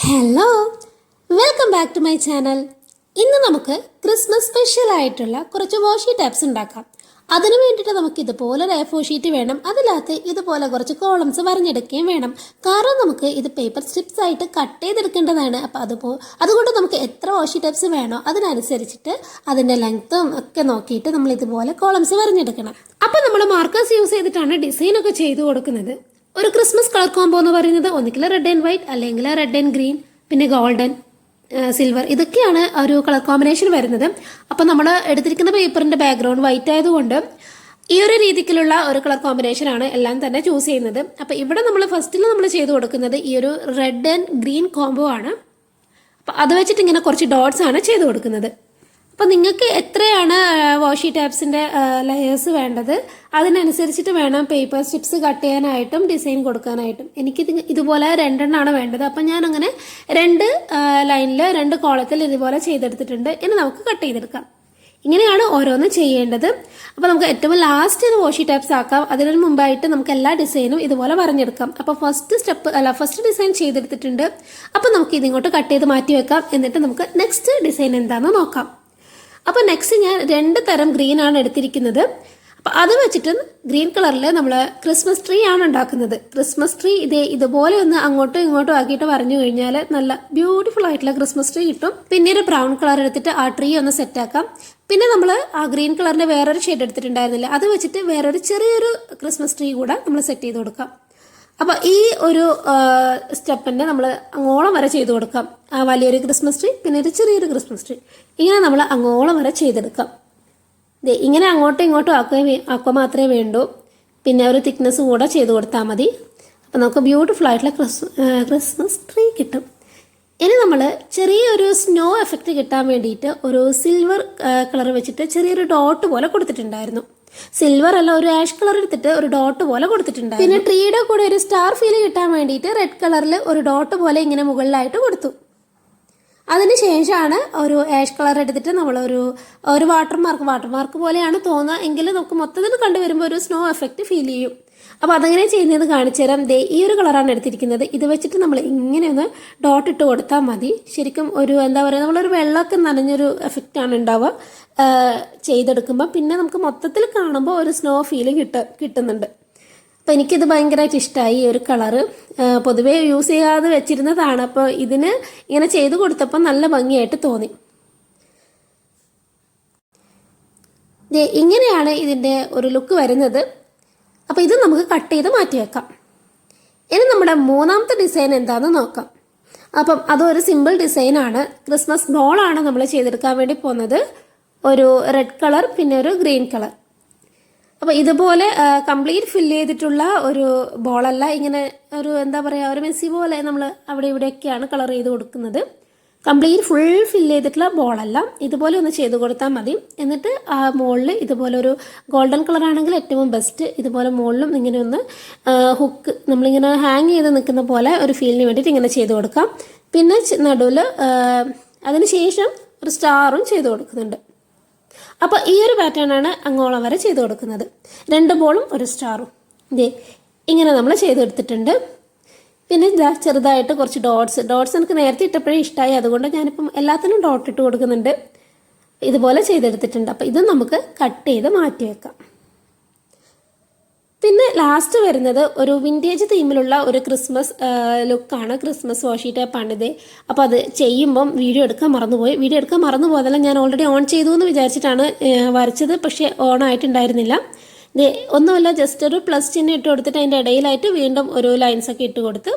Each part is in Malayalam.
Hello, welcome back to my channel. ഇന്ന് നമുക്ക് ക്രിസ്മസ് സ്പെഷ്യൽ ആയിട്ടുള്ള കുറച്ച് വാഷി ടാപ്സ് ഉണ്ടാക്കാം. അതിനു വേണ്ടിയിട്ട് നമുക്ക് ഇതുപോലെ ഒരു A4 ഷീറ്റ് വേണം. അതിനകത്ത് ഇതുപോലെ കുറച്ച് കോളംസ് വരഞ്ഞെടുക്കുകയും വേണം. കാരണം നമുക്ക് ഇത് പേപ്പർ സ്ട്രിപ്സ് ആയിട്ട് കട്ട് ചെയ്തെടുക്കേണ്ടതാണ്. അപ്പോൾ അതുകൊണ്ട് നമുക്ക് എത്ര വാഷി ടാപ്സ് വേണോ അതിനനുസരിച്ചിട്ട് അതിൻ്റെ ലെങ്ത്തും ഒക്കെ നോക്കിയിട്ട് നമ്മൾ ഇതുപോലെ കോളംസ് വരഞ്ഞെടുക്കണം. അപ്പോൾ നമ്മൾ മാർക്കേഴ്സ് യൂസ് ചെയ്തിട്ടാണ് ഡിസൈനൊക്കെ ചെയ്തു കൊടുക്കുന്നത്. ഒരു ക്രിസ്മസ് കളർ കോംബോ എന്ന് പറയുന്നത് ഒന്നിക്കിൽ റെഡ് ആൻഡ് വൈറ്റ്, അല്ലെങ്കിൽ റെഡ് ആൻഡ് ഗ്രീൻ, പിന്നെ ഗോൾഡൻ, സിൽവർ, ഇതൊക്കെയാണ് ഒരു കളർ കോമ്പിനേഷൻ വരുന്നത്. അപ്പോൾ നമ്മൾ എടുത്തിരിക്കുന്ന പേപ്പറിൻ്റെ ബാക്ക്ഗ്രൗണ്ട് വൈറ്റ് ആയതുകൊണ്ട് ഈ ഒരു രീതിക്കുള്ള ഒരു കളർ കോമ്പിനേഷനാണ് എല്ലാം തന്നെ ചൂസ് ചെയ്യുന്നത്. അപ്പോൾ ഇവിടെ നമ്മൾ ഫസ്റ്റിൽ നമ്മൾ ചെയ്തു കൊടുക്കുന്നത് ഈ ഒരു റെഡ് ആൻഡ് ഗ്രീൻ കോംബോ ആണ്. അപ്പോൾ അത് വെച്ചിട്ട് ഇങ്ങനെ കുറച്ച് ഡോട്ട്സ് ആണ് ചെയ്തു കൊടുക്കുന്നത്. അപ്പോൾ നിങ്ങൾക്ക് എത്രയാണ് വാഷി ടാപ്സിൻ്റെ ലെയേഴ്സ് വേണ്ടത് അതിനനുസരിച്ചിട്ട് വേണം പേപ്പർ സ്ട്രിപ്സ് കട്ട് ചെയ്യാനായിട്ടും ഡിസൈൻ കൊടുക്കാനായിട്ടും. എനിക്കിത് ഇതുപോലെ 2 എണ്ണമാണ് വേണ്ടത്. അപ്പം ഞാൻ അങ്ങനെ 2 ലൈനിൽ 2 കോളത്തിൽ ഇതുപോലെ ചെയ്തെടുത്തിട്ടുണ്ട്. ഇനി നമുക്ക് കട്ട് ചെയ്തെടുക്കാം. ഇങ്ങനെയാണ് ഓരോന്നും ചെയ്യേണ്ടത്. അപ്പോൾ നമുക്ക് ഏറ്റവും ലാസ്റ്റ് ഇത് വാഷി ടാപ്സ് ആക്കാം. അതിനു മുമ്പായിട്ട് നമുക്ക് എല്ലാ ഡിസൈനും ഇതുപോലെ വരഞ്ഞെടുക്കാം. അപ്പോൾ ഫസ്റ്റ് ഡിസൈൻ ചെയ്തെടുത്തിട്ടുണ്ട്. അപ്പോൾ നമുക്ക് ഇതിങ്ങോട്ട് കട്ട് ചെയ്ത് മാറ്റി വെക്കാം. എന്നിട്ട് നമുക്ക് നെക്സ്റ്റ് ഡിസൈൻ എന്താണെന്ന് നോക്കാം. അപ്പോൾ നെക്സ്റ്റ് ഞാൻ 2 തരം ഗ്രീൻ ആണ് എടുത്തിരിക്കുന്നത്. അപ്പോൾ അത് വെച്ചിട്ട് ഗ്രീൻ കളറിൽ നമ്മൾ ക്രിസ്മസ് ട്രീ ആണ് ഉണ്ടാക്കുന്നത്. ക്രിസ്മസ് ട്രീ ഇതുപോലെ ഒന്ന് അങ്ങോട്ടും ഇങ്ങോട്ടും ആക്കിയിട്ട് വരഞ്ഞു കഴിഞ്ഞാൽ നല്ല ബ്യൂട്ടിഫുൾ ആയിട്ടുള്ള ക്രിസ്മസ് ട്രീ കിട്ടും. പിന്നെ ഒരു ബ്രൗൺ കളർ എടുത്തിട്ട് ആ ട്രീ ഒന്ന് സെറ്റാക്കാം. പിന്നെ നമ്മൾ ആ ഗ്രീൻ കളറിൻ്റെ വേറൊരു ഷെയ്ഡ് എടുത്തിട്ടുണ്ടായിരുന്നില്ല, അത് വെച്ചിട്ട് വേറൊരു ചെറിയൊരു ക്രിസ്മസ് ട്രീ കൂടെ നമ്മൾ സെറ്റ് ചെയ്ത് കൊടുക്കാം. അപ്പോൾ ഈ ഒരു സ്റ്റെപ്പിൻ്റെ നമ്മൾ അങ്ങോളം വരെ ചെയ്ത് കൊടുക്കാം. ആ വലിയൊരു ക്രിസ്മസ് ട്രീ, പിന്നെ ഒരു ചെറിയൊരു ക്രിസ്മസ് ട്രീ, ഇങ്ങനെ നമ്മൾ അങ്ങോളം വരെ ചെയ്തെടുക്കാം. ഇങ്ങനെ അങ്ങോട്ടും ഇങ്ങോട്ടും ആക്കുക മാത്രമേ വേണ്ടൂ. പിന്നെ ഒരു തിക്നെസ് കൂടെ ചെയ്ത് കൊടുത്താൽ മതി. അപ്പോൾ നമുക്ക് ബ്യൂട്ടിഫുൾ ആയിട്ടുള്ള ക്രിസ്മസ് ട്രീ കിട്ടും. ഇനി നമ്മൾ ചെറിയൊരു സ്നോ എഫക്റ്റ് കിട്ടാൻ വേണ്ടിയിട്ട് ഒരു സിൽവർ കളർ വെച്ചിട്ട് ചെറിയൊരു ഡോട്ട് പോലെ കൊടുത്തിട്ടുണ്ടായിരുന്നു. സിൽവർ അല്ല, ഒരു ആഷ് കളർ എടുത്തിട്ട് ഒരു ഡോട്ട് പോലെ കൊടുത്തിട്ടുണ്ട്. പിന്നെ ട്രീയുടെ കൂടെ ഒരു സ്റ്റാർ ഫീൽ കിട്ടാൻ വേണ്ടിയിട്ട് റെഡ് കളറിൽ ഒരു ഡോട്ട് പോലെ ഇങ്ങനെ മുകളിലായിട്ട് കൊടുത്തു. അതിനുശേഷമാണ് ഒരു ആഷ് കളർ എടുത്തിട്ട് നമ്മളൊരു വാട്ടർമാർക്ക് പോലെയാണ് തോന്നുക, എങ്കിലും നമുക്ക് മൊത്തത്തിൽ കണ്ടുവരുമ്പോൾ ഒരു സ്നോ എഫക്റ്റ് ഫീൽ ചെയ്യും. അപ്പോൾ അതങ്ങനെ ചെയ്യുന്നത് കാണിച്ചു തരാം. ഈ ഒരു കളറാണ് എടുത്തിരിക്കുന്നത്. ഇത് വെച്ചിട്ട് നമ്മൾ ഇങ്ങനെ ഒന്ന് ഡോട്ട് ഇട്ട് കൊടുത്താൽ മതി. ശരിക്കും ഒരു എന്താ പറയുക, നമ്മളൊരു വെള്ളമൊക്കെ നനഞ്ഞൊരു എഫക്റ്റാണ് ഉണ്ടാവുക ചെയ്തെടുക്കുമ്പോൾ. പിന്നെ നമുക്ക് മൊത്തത്തിൽ കാണുമ്പോൾ ഒരു സ്നോ ഫീൽ കിട്ടുന്നുണ്ട്. അപ്പോൾ എനിക്കിത് ഭയങ്കരമായിട്ട് ഇഷ്ടമായി ഈ ഒരു കളറ്. പൊതുവേ യൂസ് ചെയ്യാതെ വെച്ചിരുന്നതാണ്. അപ്പോൾ ഇതിന് ഇങ്ങനെ ചെയ്ത് കൊടുത്തപ്പോൾ നല്ല ഭംഗിയായിട്ട് തോന്നി. ഇങ്ങനെയാണ് ഇതിൻ്റെ ഒരു ലുക്ക് വരുന്നത്. അപ്പോൾ ഇത് നമുക്ക് കട്ട് ചെയ്ത് മാറ്റി വെക്കാം. ഇനി നമ്മുടെ മൂന്നാമത്തെ ഡിസൈൻ എന്താണെന്ന് നോക്കാം. അപ്പം അതൊരു സിമ്പിൾ ഡിസൈനാണ്. ക്രിസ്മസ് ബോളാണ് നമ്മൾ ചെയ്തെടുക്കാൻ വേണ്ടി പോകുന്നത്. ഒരു റെഡ് കളർ, പിന്നെ ഒരു ഗ്രീൻ കളർ. അപ്പോൾ ഇതുപോലെ കംപ്ലീറ്റ് ഫില്ല് ചെയ്തിട്ടുള്ള ഒരു ബോളല്ല, ഇങ്ങനെ ഒരു എന്താ പറയുക, ഒരു മെസ്സി പോലെ നമ്മൾ അവിടെ ഇവിടെയൊക്കെയാണ് കളർ ചെയ്ത് കൊടുക്കുന്നത്. കംപ്ലീറ്റ് ഫുൾ ഫില്ല് ചെയ്തിട്ടുള്ള ബോളല്ല, ഇതുപോലെ ഒന്ന് ചെയ്ത് കൊടുത്താൽ മതി. എന്നിട്ട് ആ മുകളിൽ ഇതുപോലെ ഒരു ഗോൾഡൻ കളർ ആണെങ്കിൽ ഏറ്റവും ബെസ്റ്റ്. ഇതുപോലെ മുകളിലും ഇങ്ങനെ ഒന്ന് ഹുക്ക് നമ്മളിങ്ങനെ ഹാങ് ചെയ്ത് നിൽക്കുന്ന പോലെ ഒരു ഫീലിന് വേണ്ടിയിട്ട് ഇങ്ങനെ ചെയ്ത് കൊടുക്കാം. പിന്നെ നടുവിൽ അതിന് ശേഷം ഒരു സ്റ്റാറും ചെയ്ത് കൊടുക്കുന്നുണ്ട്. അപ്പോൾ ഈ ഒരു പാറ്റേൺ ആണ് അങ്ങോളം വരെ ചെയ്ത് കൊടുക്കുന്നത്. 2 ബോളും ഒരു സ്റ്റാറും ഇങ്ങനെ നമ്മൾ ചെയ്തെടുത്തിട്ടുണ്ട്. പിന്നെ ചെറുതായിട്ട് കുറച്ച് ഡോട്ട്സ് എനിക്ക് നേരത്തെ ഇട്ടപ്പോഴേ ഇഷ്ടമായി, അതുകൊണ്ട് ഞാനിപ്പം എല്ലാത്തിനും ഡോട്ട് ഇട്ട് കൊടുക്കുന്നുണ്ട്. ഇതുപോലെ ചെയ്തെടുത്തിട്ടുണ്ട്. അപ്പോൾ ഇത് നമുക്ക് കട്ട് ചെയ്ത് മാറ്റി വെക്കാം. പിന്നെ ലാസ്റ്റ് വരുന്നത് ഒരു വിൻറ്റേജ് തീമിലുള്ള ഒരു ക്രിസ്മസ് ലുക്കാണ്. ക്രിസ്മസ് വാഷി ടാപ്പാണിത്. അപ്പോൾ അത് ചെയ്യുമ്പം വീഡിയോ എടുക്കാൻ മറന്നുപോയതല്ല, ഞാൻ ഓൾറെഡി ഓൺ ചെയ്തു എന്ന് വിചാരിച്ചിട്ടാണ് വരച്ചത്. പക്ഷേ ഓൺ ആയിട്ടുണ്ടായിരുന്നില്ല. ഒന്നുമല്ല, ജസ്റ്റ് ഒരു പ്ലസ് ചിഹ്നം ഇട്ട് കൊടുത്തിട്ട് അതിൻ്റെ ഇടയിലായിട്ട് വീണ്ടും ഒരു ലൈൻസൊക്കെ ഇട്ട് കൊടുത്ത്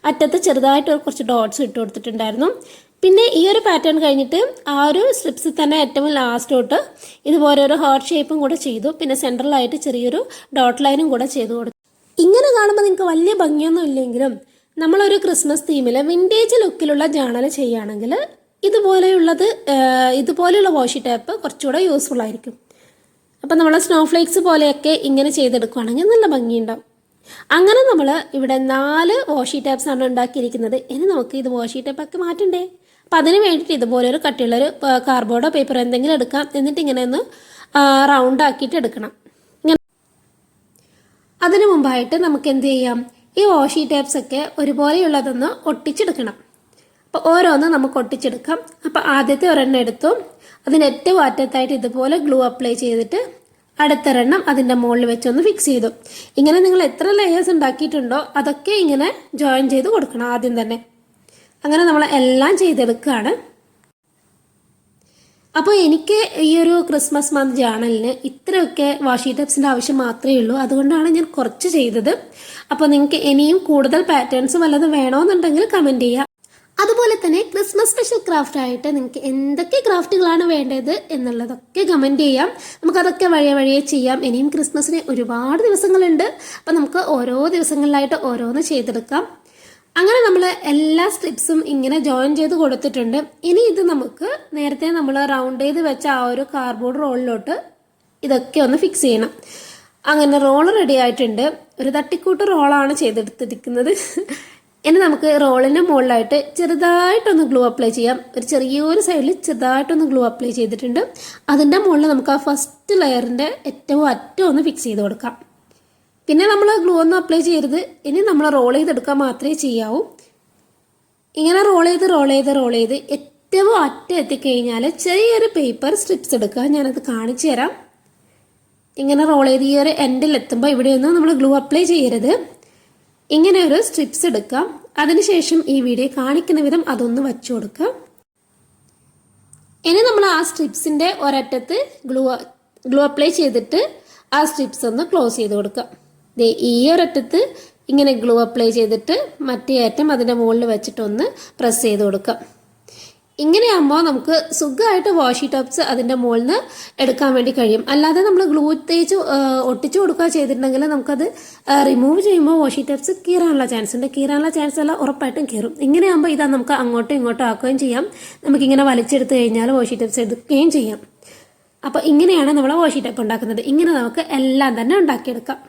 അറ്റത്ത് ചെറുതായിട്ട് കുറച്ച് ഡോട്ട്സ് ഇട്ട് കൊടുത്തിട്ടുണ്ടായിരുന്നു. പിന്നെ ഈ ഒരു പാറ്റേൺ കഴിഞ്ഞിട്ട് ആ ഒരു സ്ട്രിപ്സിൽ തന്നെ ഏറ്റവും ലാസ്റ്റ് തൊട്ട് ഇതുപോലെ ഒരു ഹാർട്ട് ഷേപ്പും കൂടെ ചെയ്തു. പിന്നെ സെൻട്രലായിട്ട് ചെറിയൊരു ഡോട്ട് ലൈനും കൂടെ ചെയ്തു കൊടുത്തു. ഇങ്ങനെ കാണുമ്പോൾ നിങ്ങൾക്ക് വലിയ ഭംഗിയൊന്നും ഇല്ലെങ്കിലും നമ്മളൊരു ക്രിസ്മസ് തീമിൽ വിൻറ്റേജ് ലുക്കിലുള്ള ജേണൽ ചെയ്യുകയാണെങ്കിൽ ഇതുപോലെയുള്ള വാഷി ടാപ്പ് കുറച്ചുകൂടെ യൂസ്ഫുൾ ആയിരിക്കും. അപ്പം നമ്മൾ സ്നോഫ്ലേക്സ് പോലെയൊക്കെ ഇങ്ങനെ ചെയ്തെടുക്കുകയാണെങ്കിൽ നല്ല ഭംഗിയുണ്ടാവും. അങ്ങനെ നമ്മൾ ഇവിടെ 4 വാഷി ടാപ്സ് ആണ് ഉണ്ടാക്കിയിരിക്കുന്നത്. ഇനി നമുക്ക് ഇത് വാഷി ടാപ്പൊക്കെ മാറ്റണ്ടേ? അപ്പം അതിന് വേണ്ടിയിട്ട് ഇതുപോലെ ഒരു കട്ടിയുള്ളൊരു കാർഡ്ബോർഡോ പേപ്പറോ എന്തെങ്കിലും എടുക്കാം. എന്നിട്ട് ഇങ്ങനെ ഒന്ന് റൗണ്ട് ആക്കിയിട്ട് എടുക്കണം. അതിനു മുമ്പായിട്ട് നമുക്ക് എന്ത് ചെയ്യാം, ഈ വാഷി ടാപ്സ് ഒക്കെ ഒരുപോലെയുള്ളതൊന്ന് ഒട്ടിച്ചെടുക്കണം. അപ്പോൾ ഓരോന്ന് നമുക്ക് ഒട്ടിച്ചെടുക്കാം. അപ്പോൾ ആദ്യത്തെ ഒരെണ്ണം എടുത്തു, അതിന് ഏറ്റവും അറ്റത്തായിട്ട് ഇതുപോലെ ഗ്ലൂ അപ്ലൈ ചെയ്തിട്ട് അടുത്തൊരെണ്ണം അതിൻ്റെ മുകളിൽ വെച്ചൊന്ന് ഫിക്സ് ചെയ്തു. ഇങ്ങനെ നിങ്ങൾ എത്ര ലെയേഴ്സ് ഉണ്ടാക്കിയിട്ടുണ്ടോ അതൊക്കെ ഇങ്ങനെ ജോയിൻ ചെയ്ത് കൊടുക്കണം ആദ്യം തന്നെ. അങ്ങനെ നമ്മൾ എല്ലാം ചെയ്തെടുക്കുകയാണ്. അപ്പോൾ എനിക്ക് ഈ ഒരു ക്രിസ്മസ് മന്ത് ജേർണലിന് ഇത്രയൊക്കെ വാഷി ടൈപ്സിൻ്റെ ആവശ്യം മാത്രമേ ഉള്ളൂ. അതുകൊണ്ടാണ് ഞാൻ കുറച്ച് ചെയ്തത്. അപ്പോൾ നിങ്ങൾക്ക് ഇനിയും കൂടുതൽ പാറ്റേൺസ് വല്ലതും വേണമെന്നുണ്ടെങ്കിൽ കമൻറ്റ് ചെയ്യുക. അതുപോലെ തന്നെ ക്രിസ്മസ് സ്പെഷ്യൽ ക്രാഫ്റ്റ് ആയിട്ട് നിങ്ങൾക്ക് എന്തൊക്കെ ക്രാഫ്റ്റുകളാണ് വേണ്ടത് എന്നുള്ളതൊക്കെ കമൻറ്റ് ചെയ്യാം. നമുക്കതൊക്കെ വഴിയെ ചെയ്യാം. ഇനിയും ക്രിസ്മസിന് ഒരുപാട് ദിവസങ്ങളുണ്ട്. അപ്പം നമുക്ക് ഓരോ ദിവസങ്ങളിലായിട്ട് ഓരോന്ന് ചെയ്തെടുക്കാം. അങ്ങനെ നമ്മൾ എല്ലാ സ്ട്രിപ്സും ഇങ്ങനെ ജോയിൻ ചെയ്ത് കൊടുത്തിട്ടുണ്ട്. ഇനി ഇത് നമുക്ക് നേരത്തെ നമ്മൾ റൗണ്ട് ചെയ്ത് വെച്ച ആ ഒരു കാർഡ്ബോർഡ് റോളിലോട്ട് ഇതൊക്കെ ഒന്ന് ഫിക്സ് ചെയ്യണം. അങ്ങനെ റോള് റെഡി ആയിട്ടുണ്ട്. ഒരു തട്ടിക്കൂട്ട് റോളാണ് ചെയ്തെടുത്തിരിക്കുന്നത്. ഇനി നമുക്ക് റോളിൻ്റെ മുകളിലായിട്ട് ചെറുതായിട്ടൊന്ന് ഗ്ലൂ അപ്ലൈ ചെയ്യാം. ഒരു ചെറിയൊരു സൈഡിൽ ചെറുതായിട്ടൊന്ന് ഗ്ലൂ അപ്ലൈ ചെയ്തിട്ടുണ്ട്. അതിൻ്റെ മുകളിൽ നമുക്ക് ആ ഫസ്റ്റ് ലെയറിൻ്റെ ഏറ്റവും അറ്റം ഒന്ന് ഫിക്സ് ചെയ്ത് കൊടുക്കാം. പിന്നെ നമ്മൾ ഗ്ലൂ ഒന്നും അപ്ലൈ ചെയ്യരുത്. ഇനി നമ്മൾ റോൾ ചെയ്തെടുക്കാൻ മാത്രമേ ചെയ്യാവൂ. ഇങ്ങനെ റോൾ ചെയ്ത് ഏറ്റവും അറ്റം എത്തിക്കഴിഞ്ഞാൽ ചെറിയൊരു പേപ്പർ സ്ട്രിപ്സ് എടുക്കുക. ഞാനത് കാണിച്ചു തരാം. ഇങ്ങനെ റോൾ ചെയ്ത് ഈ ഒരു എൻഡിൽ എത്തുമ്പോൾ ഇവിടെയൊന്നും നമ്മൾ ഗ്ലൂ അപ്ലൈ ചെയ്യരുത്. ഇങ്ങനെ ഒരു സ്ട്രിപ്സ് എടുക്കാം. അതിനുശേഷം ഈ വീഡിയോ കാണിക്കുന്ന വിധം അതൊന്ന് വച്ചു കൊടുക്കാം. ഇനി നമ്മൾ ആ സ്ട്രിപ്സിൻ്റെ ഒരറ്റത്ത് ഗ്ലൂ അപ്ലൈ ചെയ്തിട്ട് ആ സ്ട്രിപ്സ് ഒന്ന് ക്ലോസ് ചെയ്ത് കൊടുക്കാം. ഈ ഒരറ്റത്ത് ഇങ്ങനെ ഗ്ലൂ അപ്ലൈ ചെയ്തിട്ട് മറ്റേ അറ്റം അതിൻ്റെ മുകളിൽ വെച്ചിട്ടൊന്ന് പ്രസ് ചെയ്ത് കൊടുക്കാം. ഇങ്ങനെയാകുമ്പോൾ നമുക്ക് സുഖമായിട്ട് വാഷി ടോപ്സ് അതിൻ്റെ മുകളിൽ നിന്ന് എടുക്കാൻ വേണ്ടി കഴിയും. അല്ലാതെ നമ്മൾ ഗ്ലൂ തേച്ച് ഒട്ടിച്ചു കൊടുക്കുക ചെയ്തിട്ടുണ്ടെങ്കിൽ നമുക്കത് റിമൂവ് ചെയ്യുമ്പോൾ വാഷി ടോപ്സ് കീറാനുള്ള ചാൻസ് ഉണ്ട്. കീറാനുള്ള ചാൻസ് എല്ലാം ഉറപ്പായിട്ടും കീറും. ഇങ്ങനെയാകുമ്പോൾ ഇതാ നമുക്ക് അങ്ങോട്ടും ഇങ്ങോട്ടും ആക്കുകയും ചെയ്യാം. നമുക്കിങ്ങനെ വലിച്ചെടുത്ത് കഴിഞ്ഞാൽ വാഷി ടോപ്സ് എടുക്കുകയും ചെയ്യാം. അപ്പോൾ ഇങ്ങനെയാണ് നമ്മൾ വാഷി ടോപ്പ് ഉണ്ടാക്കുന്നത്. ഇങ്ങനെ നമുക്ക് എല്ലാം തന്നെ ഉണ്ടാക്കിയെടുക്കാം.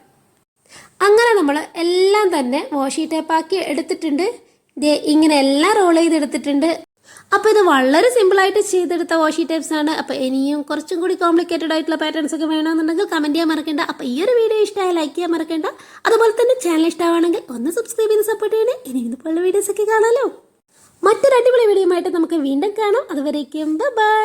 അങ്ങനെ നമ്മൾ എല്ലാം തന്നെ വാഷി ടേപ്പാക്കി എടുത്തിട്ടുണ്ട്. ഇങ്ങനെ എല്ലാം റോൾ ചെയ്തെടുത്തിട്ടുണ്ട്. അപ്പോൾ ഇത് വളരെ സിമ്പിളായിട്ട് ചെയ്തെടുത്ത വാഷി ടൈപ്സ് ആണ്. അപ്പോൾ ഇനിയും കുറച്ചും കൂടി കോംപ്ലിക്കേറ്റഡ് ആയിട്ടുള്ള പാറ്റേൺസ് ഒക്കെ വേണമെന്നുണ്ടെങ്കിൽ കമൻറ്റ് ചെയ്യാൻ മറക്കണ്ട. അപ്പോൾ ഈ ഒരു വീഡിയോ ഇഷ്ടമായി ലൈക്ക് ചെയ്യാൻ മറക്കണ്ട. അതുപോലെ തന്നെ ചാനൽ ഇഷ്ടമാണെങ്കിൽ ഒന്ന് സബ്സ്ക്രൈബ് ചെയ്ത് സപ്പോർട്ട് ചെയ്യണേ. ഇനി ഇതുപോലുള്ള വീഡിയോസ് ഒക്കെ കാണാമല്ലോ. മറ്റൊരു അടിപൊളി വീഡിയോ ആയിട്ട് നമുക്ക് വീണ്ടും കാണാം. അതുവരേക്കും ബൈ.